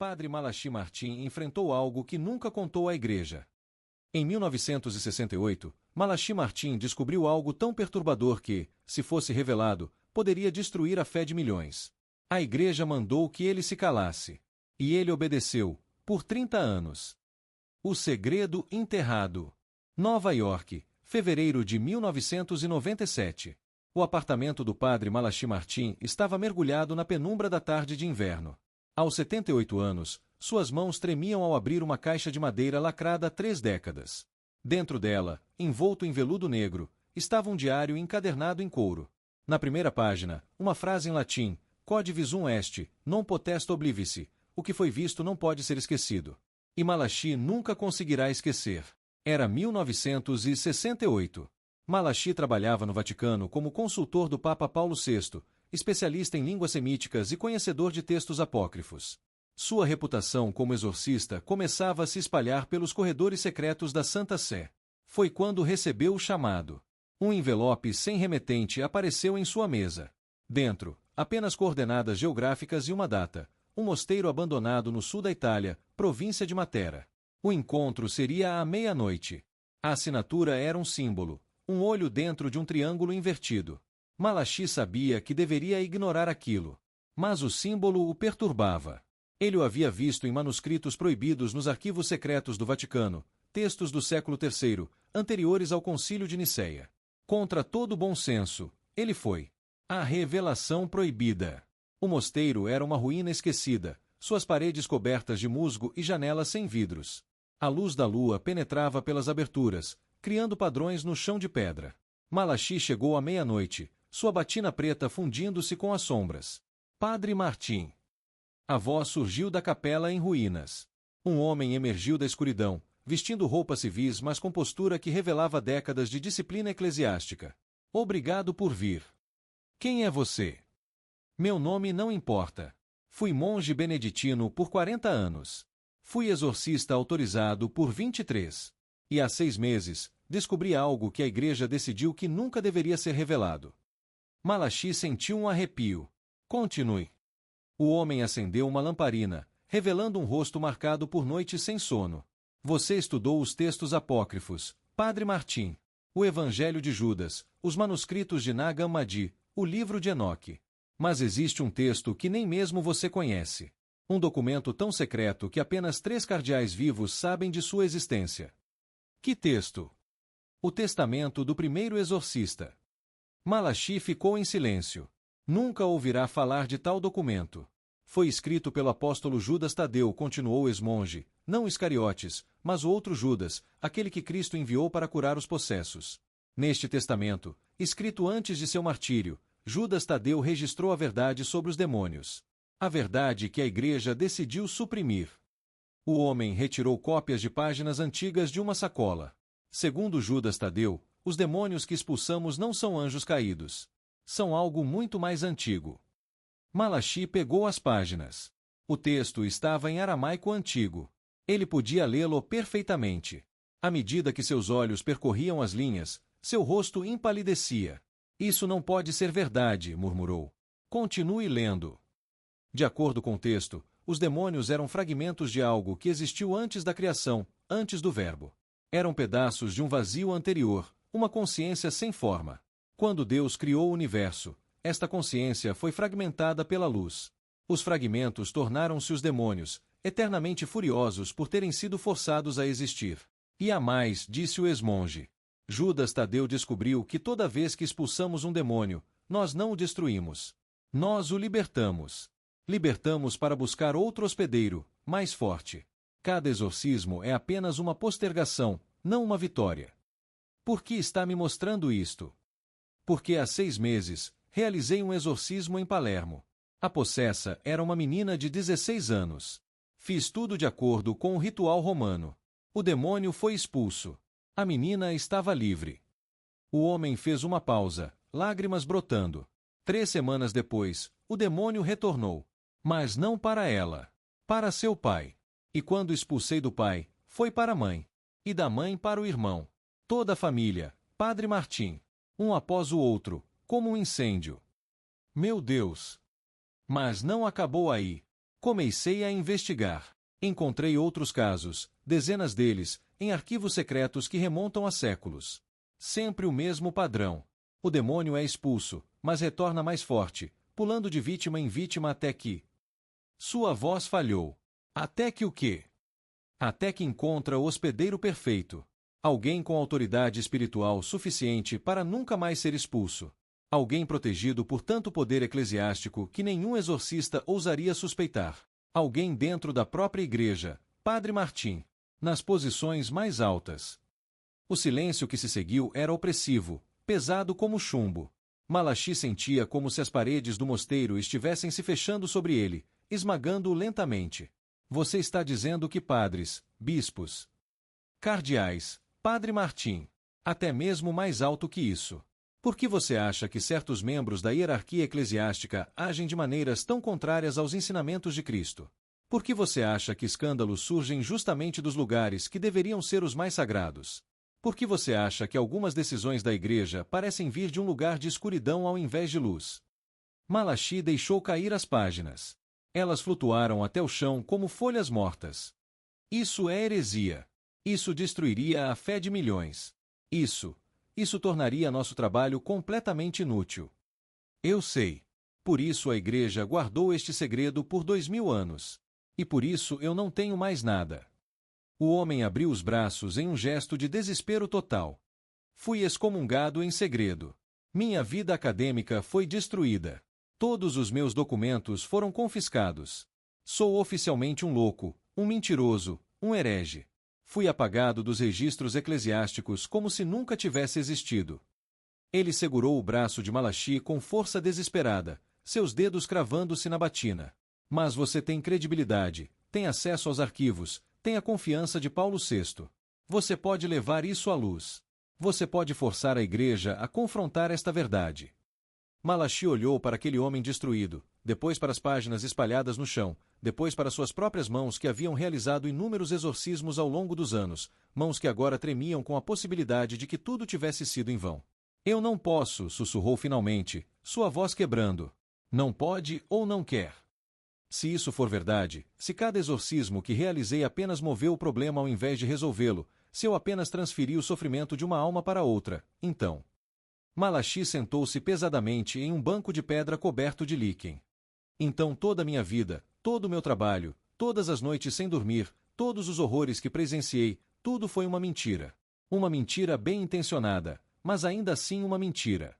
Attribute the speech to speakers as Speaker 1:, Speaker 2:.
Speaker 1: Padre Malachi Martin enfrentou algo que nunca contou à Igreja. Em 1968, Malachi Martin descobriu algo tão perturbador que, se fosse revelado, poderia destruir a fé de milhões. A Igreja mandou que ele se calasse. E ele obedeceu, por 30 anos. O segredo enterrado. Nova York, fevereiro de 1997. O apartamento do padre Malachi Martin estava mergulhado na penumbra da tarde de inverno. Aos 78 anos, suas mãos tremiam ao abrir uma caixa de madeira lacrada há 3 décadas. Dentro dela, envolto em veludo negro, estava um diário encadernado em couro. Na primeira página, uma frase em latim: Quod visum est, non potest oblivici, o que foi visto não pode ser esquecido. E Malachi nunca conseguirá esquecer. Era 1968. Malachi trabalhava no Vaticano como consultor do Papa Paulo VI, especialista em línguas semíticas e conhecedor de textos apócrifos. Sua reputação como exorcista começava a se espalhar pelos corredores secretos da Santa Sé. Foi quando recebeu o chamado. Um envelope sem remetente apareceu em sua mesa. Dentro, apenas coordenadas geográficas e uma data: um mosteiro abandonado no sul da Itália, província de Matera. O encontro seria à meia-noite. A assinatura era um símbolo: um olho dentro de um triângulo invertido. Malachi sabia que deveria ignorar aquilo. Mas o símbolo o perturbava. Ele o havia visto em manuscritos proibidos nos arquivos secretos do Vaticano, textos do século III, anteriores ao Concílio de Nicéia. Contra todo bom senso, ele foi. A revelação proibida. O mosteiro era uma ruína esquecida, suas paredes cobertas de musgo e janelas sem vidros. A luz da lua penetrava pelas aberturas, criando padrões no chão de pedra. Malachi chegou à meia-noite, sua batina preta fundindo-se com as sombras. Padre Martin. A voz surgiu da capela em ruínas. Um homem emergiu da escuridão, vestindo roupas civis mas com postura que revelava décadas de disciplina eclesiástica. Obrigado por vir. Quem é você? Meu nome não importa. Fui monge beneditino por 40 anos. Fui exorcista autorizado por 23. E há 6 meses, descobri algo que a Igreja decidiu que nunca deveria ser revelado. Malachi sentiu um arrepio. Continue. O homem acendeu uma lamparina, revelando um rosto marcado por noites sem sono. Você estudou os textos apócrifos, Padre Martin, o Evangelho de Judas, os manuscritos de Nag Hammadi, o livro de Enoque. Mas existe um texto que nem mesmo você conhece. Um documento tão secreto que apenas 3 cardeais vivos sabem de sua existência. Que texto? O testamento do primeiro exorcista. Malachi ficou em silêncio. Nunca ouvirá falar de tal documento. Foi escrito pelo apóstolo Judas Tadeu, continuou o ex-monge, não Iscariotes, mas o outro Judas, aquele que Cristo enviou para curar os possessos. Neste testamento, escrito antes de seu martírio, Judas Tadeu registrou a verdade sobre os demônios. A verdade que a Igreja decidiu suprimir. O homem retirou cópias de páginas antigas de uma sacola. Segundo Judas Tadeu, os demônios que expulsamos não são anjos caídos. São algo muito mais antigo. Malachi pegou as páginas. O texto estava em aramaico antigo. Ele podia lê-lo perfeitamente. À medida que seus olhos percorriam as linhas, seu rosto empalidecia. Isso não pode ser verdade, murmurou. Continue lendo. De acordo com o texto, os demônios eram fragmentos de algo que existiu antes da criação, antes do Verbo. Eram pedaços de um vazio anterior, uma consciência sem forma. Quando Deus criou o universo, esta consciência foi fragmentada pela luz. Os fragmentos tornaram-se os demônios, eternamente furiosos por terem sido forçados a existir. E há mais, disse o ex-monge. Judas Tadeu descobriu que toda vez que expulsamos um demônio, nós não o destruímos. Nós o libertamos. Libertamos para buscar outro hospedeiro, mais forte. Cada exorcismo é apenas uma postergação, não uma vitória. Por que está me mostrando isto? Porque há 6 meses, realizei um exorcismo em Palermo. A possessa era uma menina de 16 anos. Fiz tudo de acordo com o ritual romano. O demônio foi expulso. A menina estava livre. O homem fez uma pausa, lágrimas brotando. 3 semanas depois, o demônio retornou. Mas não para ela. Para seu pai. E quando expulsei do pai, foi para a mãe. E da mãe para o irmão. Toda a família, Padre Martim. Um após o outro, como um incêndio. Meu Deus! Mas não acabou aí. Comecei a investigar. Encontrei outros casos, dezenas deles, em arquivos secretos que remontam a séculos. Sempre o mesmo padrão. O demônio é expulso, mas retorna mais forte, pulando de vítima em vítima até que sua voz falhou. Até que o quê? Até que encontra o hospedeiro perfeito. Alguém com autoridade espiritual suficiente para nunca mais ser expulso. Alguém protegido por tanto poder eclesiástico que nenhum exorcista ousaria suspeitar. Alguém dentro da própria igreja, Padre Martim, nas posições mais altas. O silêncio que se seguiu era opressivo, pesado como chumbo. Malachi sentia como se as paredes do mosteiro estivessem se fechando sobre ele, esmagando-o lentamente. Você está dizendo que padres, bispos, cardeais, Padre Martim, até mesmo mais alto que isso. Por que você acha que certos membros da hierarquia eclesiástica agem de maneiras tão contrárias aos ensinamentos de Cristo? Por que você acha que escândalos surgem justamente dos lugares que deveriam ser os mais sagrados? Por que você acha que algumas decisões da igreja parecem vir de um lugar de escuridão ao invés de luz? Malachi deixou cair as páginas. Elas flutuaram até o chão como folhas mortas. Isso é heresia. Isso destruiria a fé de milhões. Isso tornaria nosso trabalho completamente inútil. Eu sei. Por isso a igreja guardou este segredo por 2000 anos. E por isso eu não tenho mais nada. O homem abriu os braços em um gesto de desespero total. Fui excomungado em segredo. Minha vida acadêmica foi destruída. Todos os meus documentos foram confiscados. Sou oficialmente um louco, um mentiroso, um herege. Fui apagado dos registros eclesiásticos como se nunca tivesse existido. Ele segurou o braço de Malachi com força desesperada, seus dedos cravando-se na batina. Mas você tem credibilidade, tem acesso aos arquivos, tem a confiança de Paulo VI. Você pode levar isso à luz. Você pode forçar a igreja a confrontar esta verdade. Malachi olhou para aquele homem destruído, depois para as páginas espalhadas no chão, depois para suas próprias mãos que haviam realizado inúmeros exorcismos ao longo dos anos, mãos que agora tremiam com a possibilidade de que tudo tivesse sido em vão. Eu não posso, sussurrou finalmente, sua voz quebrando. Não pode ou não quer. Se isso for verdade, se cada exorcismo que realizei apenas moveu o problema ao invés de resolvê-lo, se eu apenas transferi o sofrimento de uma alma para outra, então... Malachi sentou-se pesadamente em um banco de pedra coberto de líquen. Então toda a minha vida, todo o meu trabalho, todas as noites sem dormir, todos os horrores que presenciei, tudo foi uma mentira. Uma mentira bem intencionada, mas ainda assim uma mentira.